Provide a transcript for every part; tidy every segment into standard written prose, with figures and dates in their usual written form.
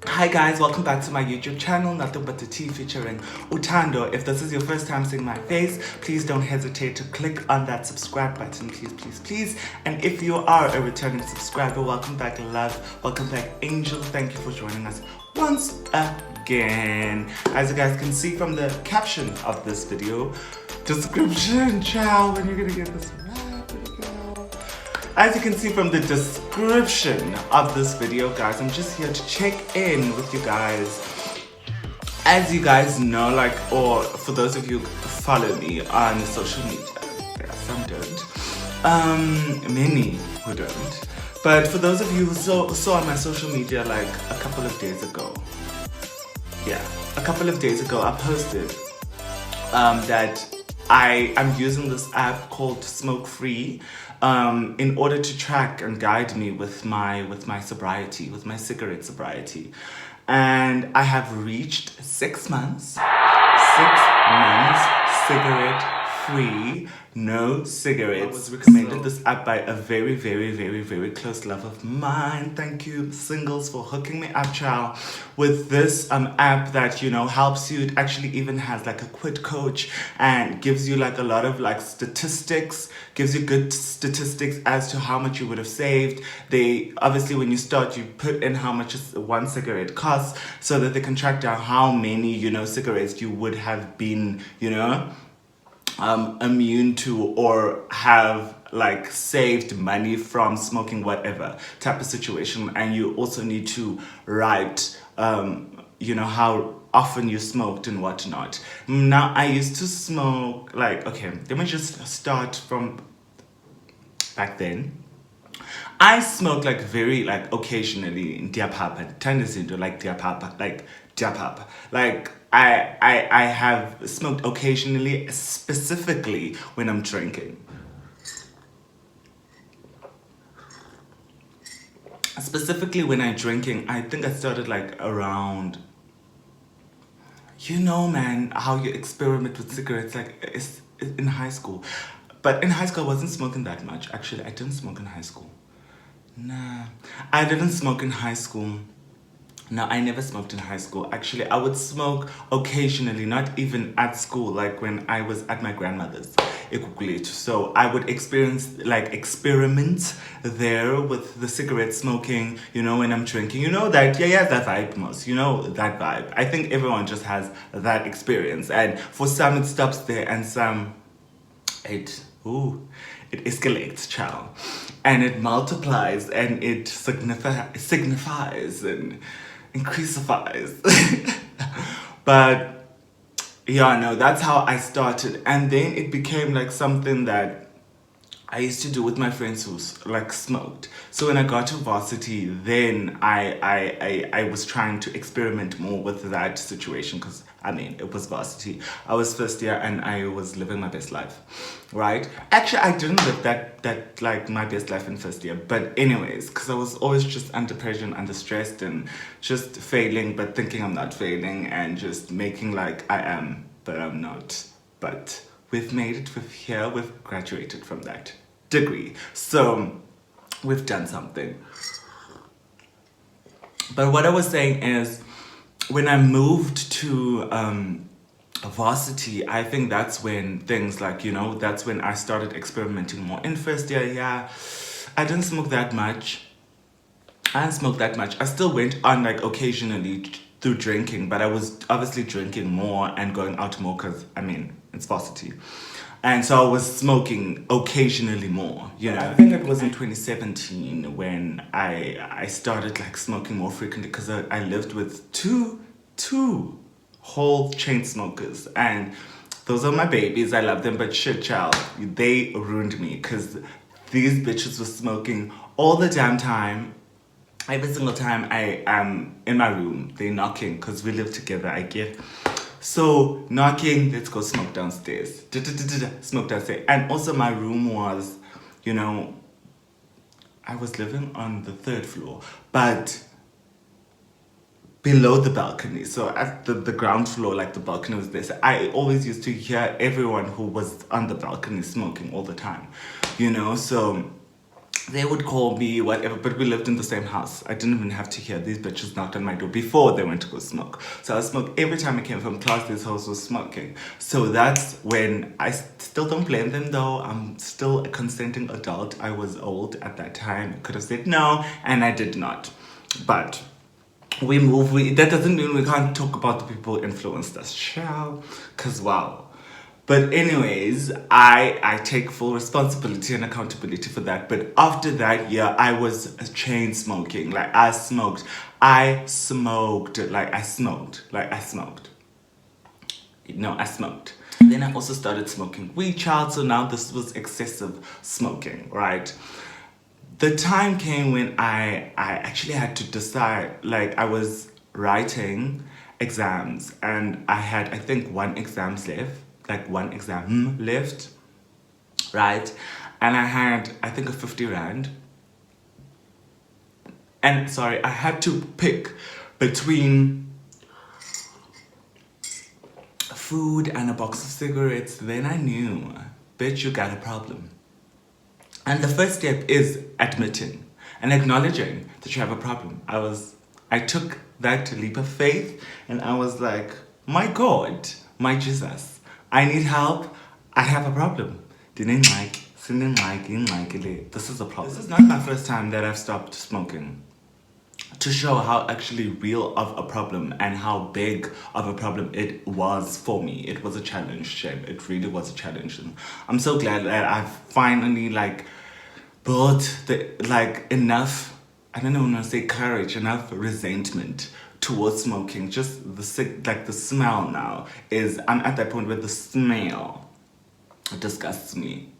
Hi guys, welcome back to my YouTube channel, Nothing But the Tea featuring Uthando. If this is your first time seeing my face, please don't hesitate to click on that subscribe button, please. And if you are a returning subscriber, welcome back love, welcome back angel. Thank you for joining us once again. As you guys can see from the caption of this video, description, ciao, when you're gonna get this right. As you can see from the description of this video, guys, I'm just here to check in with you guys. As you guys know, or for those of you who follow me on social media, some don't, many who don't. But for those of you who saw on my social media a couple of days ago, I posted that I am using this app called Smoke Free in order to track and guide me with my sobriety, with my cigarette sobriety. And I have reached 6 months. 6 months cigarette free, no cigarettes. I was recommended this app by a very close love of mine. Thank you, singles, for hooking me up, child, with this app that helps you. It actually even has a quit coach and gives you a lot of statistics, gives you good statistics as to how much you would have saved. They obviously, when you start, you put in how much one cigarette costs so that they can track down how many cigarettes you would have been immune to, or have saved money from smoking, whatever type of situation. And you also need to write how often you smoked and whatnot. Now, I used to smoke okay, let me just start from back then. I smoke very occasionally in diapapa, tandisindo diapapa. I have smoked occasionally, specifically when I'm drinking. Specifically when I'm drinking, I think I started around, man, how you experiment with cigarettes it's in high school. But in high school, I wasn't smoking that much. Actually, I didn't smoke in high school. Nah, I didn't smoke in high school. No, I never smoked in high school. Actually, I would smoke occasionally, not even at school, when I was at my grandmother's. So I would experiment there with the cigarette smoking, when I'm drinking. That vibe most. That vibe. I think everyone just has that experience. And for some it stops there, and some it escalates, child. And it multiplies, and it signifies and increasifies. But yeah, no, that's how I started. And then it became something that I used to do with my friends who smoked. So when I got to varsity, then I was trying to experiment more with that situation, because it was varsity. I was first year and I was living my best life, right? Actually, I didn't live that my best life in first year, but anyways, because I was always just under pressure and under stressed and just failing, but thinking I'm not failing, and just making I am, but I'm not. But we've made it, we've graduated from that degree, so we've done something. But what I was saying is, when I moved to varsity, I think that's when things that's when I started experimenting more. In first year, I didn't smoke that much. I still went on occasionally through drinking, but I was obviously drinking more and going out more, because it's varsity. And so I was smoking occasionally more, I think it was in 2017 when I started smoking more frequently, because I lived with two whole chain smokers, and those are my babies. I love them, but shit, child, they ruined me, because these bitches were smoking all the damn time. Every single time I am in my room, they knocking, because we live together, I get. So knocking, let's go smoke downstairs. Smoke downstairs. And also my room was, I was living on the 3rd floor, but below the balcony. So at the ground floor, the balcony was there. So I always used to hear everyone who was on the balcony smoking all the time, So they would call me, whatever, but we lived in the same house. I didn't even have to hear these bitches knocked on my door before they went to go smoke. So I smoked every time I came from class, these hoes was smoking. So that's when still don't blame them though. I'm still a consenting adult. I was old at that time. Could have said no, and I did not. But we move, that doesn't mean we can't talk about the people who influenced us, shall? Because wow. But anyways, I take full responsibility and accountability for that. But after that year, I was chain smoking. Like I smoked. I smoked. Like I smoked. Like I smoked. No, I smoked. Then I also started smoking weed, child. So now this was excessive smoking, right? The time came when I actually had to decide. Like I was writing exams and I had, I think, one exam left, right? And I had, I think, a 50 rand. And sorry, I had to pick between food and a box of cigarettes. Then I knew, bitch, you got a problem. And the first step is admitting and acknowledging that you have a problem. I took that leap of faith and I was like, my God, my Jesus, I need help. I have a problem. This is a problem. This is not my first time that I've stopped smoking. To show how actually real of a problem and how big of a problem it was for me. It was a challenge, Shame. It really was a challenge. And I'm so glad that I've finally built enough, I don't know when I say courage, enough resentment towards smoking. Just the smell now is, I'm at that point where the smell disgusts me.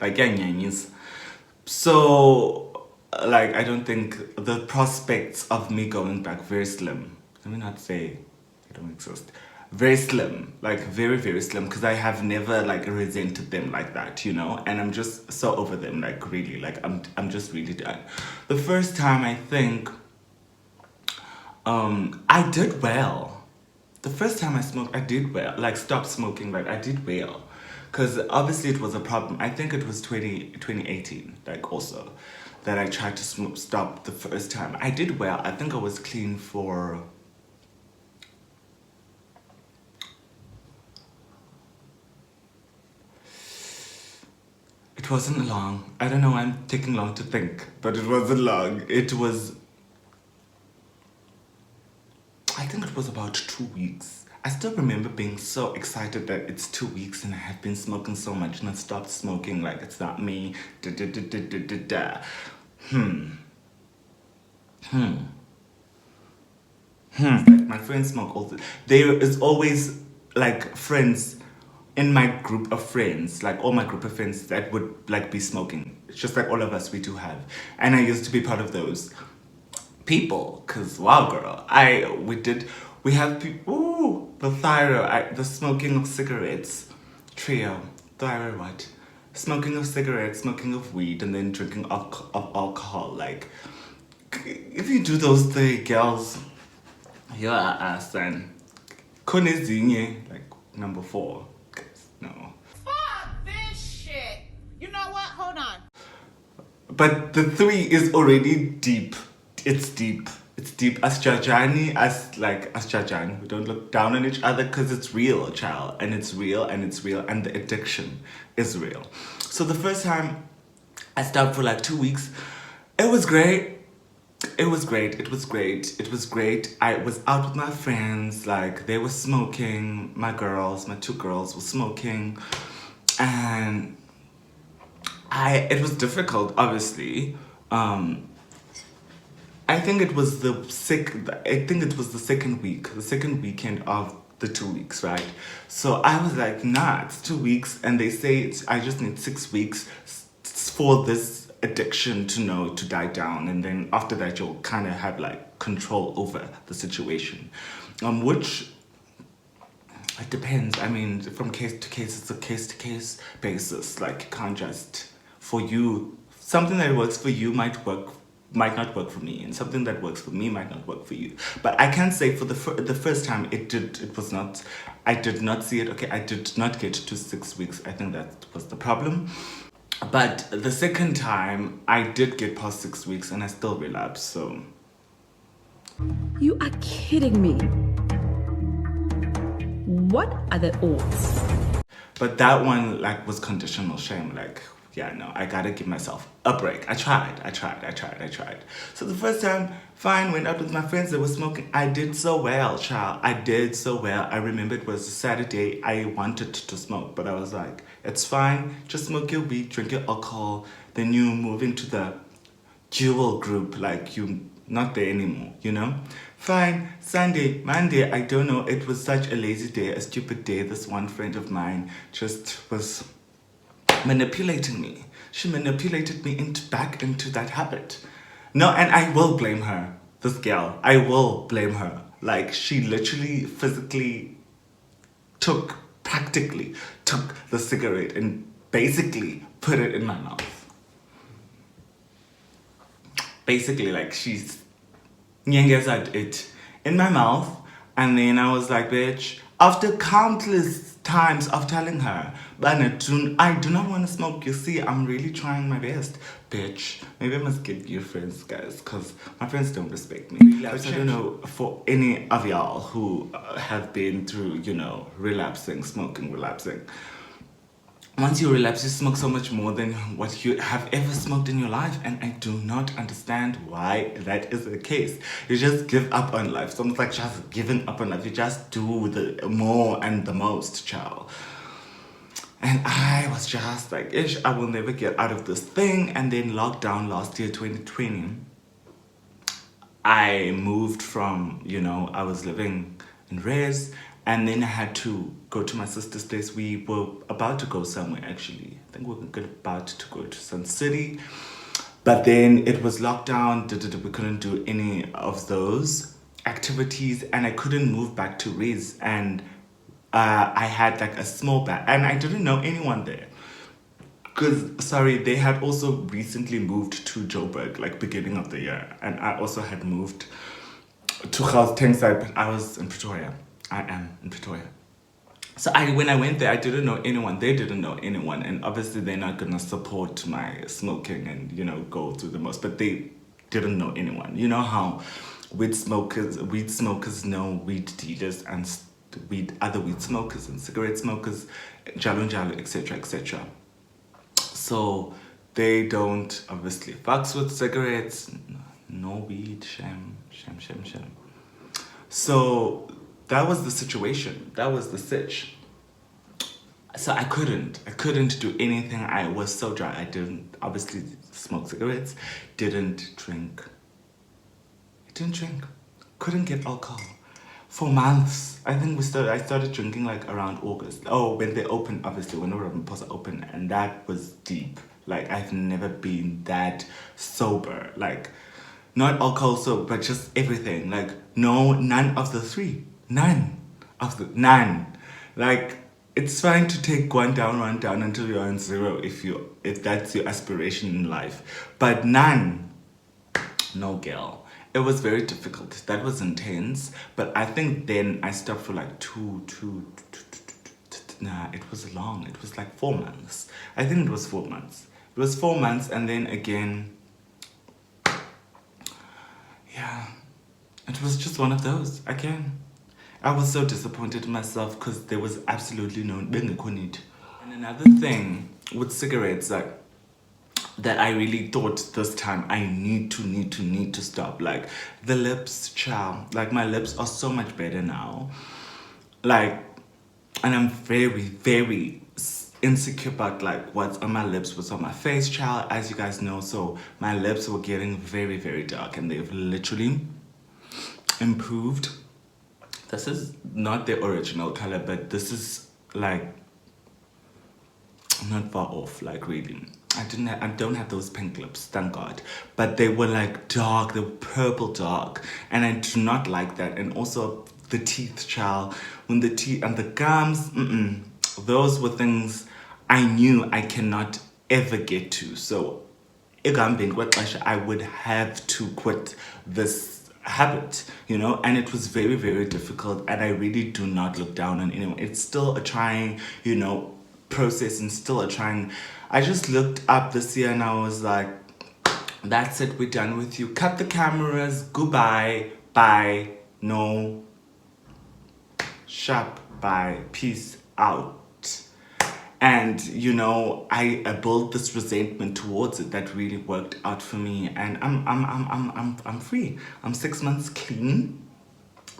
So I don't think the prospects of me going back very slim. Let me not say they don't exist. Very slim, very, very slim, because I have never resented them like that, and I'm just so over them, really, I'm just really done. The first time I think I did well. The first time I smoked, I did well, stopped smoking, I did well. Because obviously it was a problem. I think it was 2018, also, that I tried to stop the first time. I did well. I think I was clean for... It wasn't long. I don't know, I'm taking long to think, but it wasn't long. It was... I think it was about 2 weeks. I still remember being so excited that it's 2 weeks and I have been smoking so much and I stopped smoking, it's not me. My friends smoke also. There is always friends in my group of friends, all my group of friends that would be smoking. It's just all of us, we do have. And I used to be part of those people, because wow girl, we have people, the thyro, the smoking of cigarettes trio, thyro what? Smoking of cigarettes, smoking of weed, and then drinking of alcohol. If you do those three, girls, you're ass then. Konezinye, number 4. No. Fuck this shit. You know what? Hold on. But the 3 is already deep. It's deep. It's deep. As Jajani, as Jajan. We don't look down on each other because it's real, child. And it's real, and it's real, and the addiction is real. So the first time I stopped for 2 weeks, it was great. It was great. It was great. It was great. I was out with my friends, they were smoking. My 2 girls were smoking. And it was difficult, obviously. I think it was the second weekend of the 2 weeks, right? So I was like, nah, it's 2 weeks, and they say I just need 6 weeks for this addiction to die down, and then after that you'll kind of have control over the situation, which it depends. I mean, from case to case, it's a case-to-case basis. You can't just, for you, something that works for you might not work for me, and something that works for me might not work for you. But I can say for the first time I did not see it. Okay, I did not get to 6 weeks. I think that was the problem. But the second time, I did get past 6 weeks and I still relapsed, so. You are kidding me. What are the odds? But that one, like, was conditional shame. Like, yeah, no, I gotta give myself a break. I tried. So the first time, fine, went out with my friends that were smoking. I did so well, child. I did so well. I remember it was a Saturday. I wanted to smoke, but I was like, it's fine. Just smoke your weed, drink your alcohol. Then you move into the dual group, like you not there anymore, you know? Fine, Sunday, Monday, I don't know, it was such a lazy day, a stupid day. This one friend of mine just was manipulating me. She manipulated me back into that habit. No, and I will blame her, this girl. I will blame her. Like, she literally, physically practically took the cigarette and basically put it in my mouth. Basically, like, she's at it in my mouth, and then I was like, bitch, after countless times of telling her, but I do not want to smoke. You see, I'm really trying my best, bitch. Maybe I must get new friends, guys, because my friends don't respect me. I don't know, for any of y'all who have been through, you know, relapsing. Once you relapse, you smoke so much more than what you have ever smoked in your life. And I do not understand why that is the case. You just give up on life. It's almost like just giving up on life. You just do the more and the most, child. And I was just like, ish, I will never get out of this thing. And then lockdown last year, 2020, I moved from, you know, I was living in Res, and then I had to go to my sister's place. We were about to go somewhere, actually. I think we were about to go to Sun City. But then it was lockdown. We couldn't do any of those activities. And I couldn't move back to Res. And I had like a small bag. And I didn't know anyone there. Because, sorry, they had also recently moved to Joburg, like beginning of the year. And I also had moved to Gauteng side, but I was in Pretoria. I am in Pretoria. So when I went there, I didn't know anyone. They didn't know anyone. And obviously they're not going to support my smoking and, you know, go through the most. But they didn't know anyone. You know how weed smokers know weed dealers and other weed smokers and cigarette smokers, jalo jalo, etc., etc. So they don't obviously fucks with cigarettes. No weed, shame. So that was the situation. That was the sitch. So I couldn't do anything. I was so dry. I didn't obviously smoke cigarettes, didn't drink. Couldn't get alcohol for months. I think I started drinking like around August. Oh, when they opened, obviously, when the Ramaphosa opened, and that was deep. Like, I've never been that sober. Like, not alcohol sober, but just everything. Like, none of the three. None. Like, it's fine to take one down until you're on zero if that's your aspiration in life. But none. No, girl. It was very difficult. That was intense. But I think then I stopped for like it was long. It was like 4 months. I think it was 4 months. It was 4 months, and then again, yeah, it was just one of those. Again, I was so disappointed in myself because there was absolutely no need. And another thing with cigarettes, like, that I really thought this time I need to stop. Like, the lips, child. Like, my lips are so much better now. Like, and I'm very, very insecure about like what's on my lips, what's on my face, child, as you guys know. So my lips were getting very, very dark, and they've literally improved. This is not the original color, but this is like not far off, like, really. I don't have those pink lips, thank God. But they were like dark, they were purple dark. And I do not like that. And also the teeth, child. When the teeth and the gums, those were things I knew I cannot ever get to. So I would have to quit this habit, you know. And it was very, very difficult. And I really do not look down on anyone. It's still a trying, you know, process and still are trying. I just looked up this year and I was like, that's it, we're done with you. Cut the cameras, goodbye, bye, no, sharp, bye, peace out. And you know, I built this resentment towards it that really worked out for me, and I'm free. I'm 6 months clean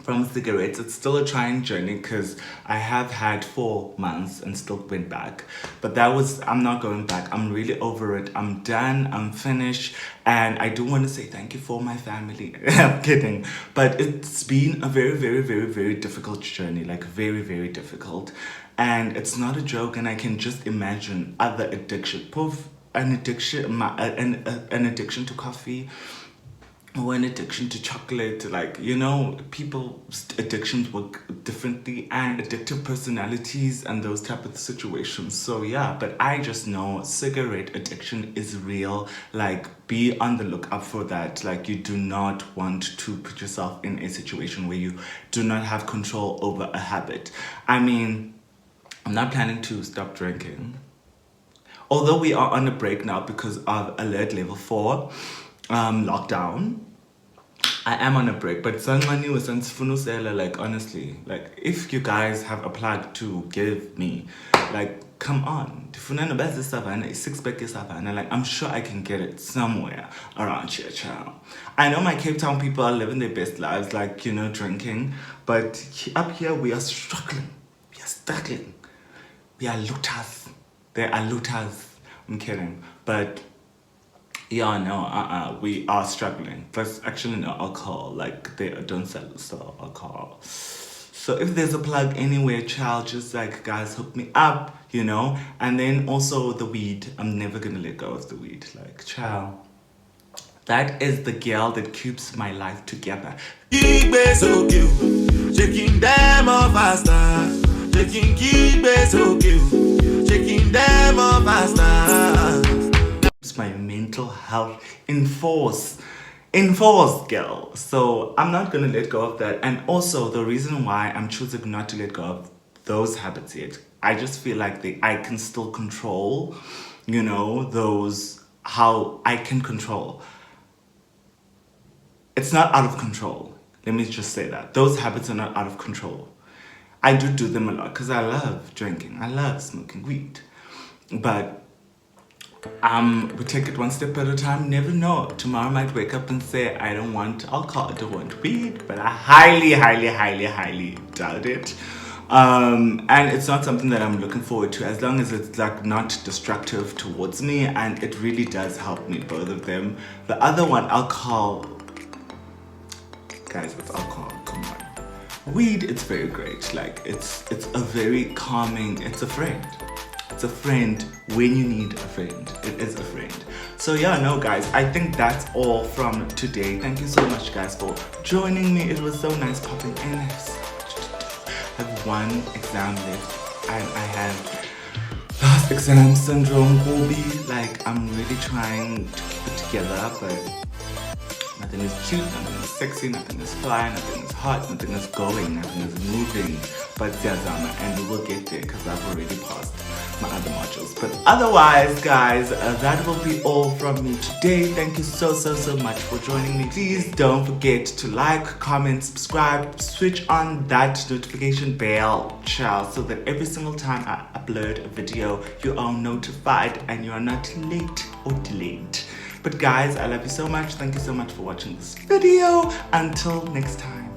from cigarettes. It's still a trying journey because I have had 4 months and still went back. But I'm not going back. I'm really over it. I'm done. I'm finished. And I do want to say thank you for my family. I'm kidding. But it's been a very, very, very, very difficult journey. Like very, very difficult. And it's not a joke. And I can just imagine other addiction. An addiction to coffee, or an addiction to chocolate. Like, you know, people's addictions work differently, and addictive personalities and those type of situations. So yeah, but I just know cigarette addiction is real. Like, be on the lookout for that. Like, you do not want to put yourself in a situation where you do not have control over a habit. I mean, I'm not planning to stop drinking, although we are on a break now because of alert level 4 lockdown. I am on a break, but like, honestly, like, if you guys have a plug to give me, like, come on. Like, I'm sure I can get it somewhere around here, child. I know my Cape Town people are living their best lives, like, you know, drinking, but up here we are struggling. We are struggling. We are looters. There are looters. I'm kidding, but yeah, no, we are struggling. There's actually no alcohol, like, they don't sell alcohol. So if there's a plug anywhere, child, just like, guys, hook me up, you know. And then also the weed. I'm never gonna let go of the weed. Like, child, that is the girl that keeps my life together. Shaking them off faster. Shaking them off faster. My mental health in force, girl. So I'm not gonna let go of that. And also the reason why I'm choosing not to let go of those habits yet, I just feel like I can still control, you know, how I can control. It's not out of control. Let me just say that those habits are not out of control. I do them a lot because I love drinking, I love smoking weed, but we take it one step at a time. Never know. Tomorrow I might wake up and say, I don't want alcohol, I don't want weed, but I highly, highly, highly, highly doubt it. And it's not something that I'm looking forward to, as long as it's like not destructive towards me, and it really does help me, both of them. The other one, alcohol, guys, with alcohol, come on. Weed, it's very great. Like, it's a very calming, it's a friend. It's a friend when you need a friend. It is a friend. So yeah, no, guys, I think that's all from today. Thank you so much, guys, for joining me. It was so nice popping in. I have one exam left, and I have last exam syndrome, Bobby. Like, I'm really trying to keep it together, but nothing is cute, nothing is sexy, nothing is fly, nothing is hot, nothing is going, nothing is moving. But Ziyazama, and we will get there because I've already passed my other modules. But otherwise, guys, that will be all from me today. Thank you so much for joining me. Please don't forget to like, comment, subscribe, switch on that notification bell, child, so that every single time I upload a video, you are notified and you are not late or delayed. But guys, I love you so much. Thank you so much for watching this video. Until next time.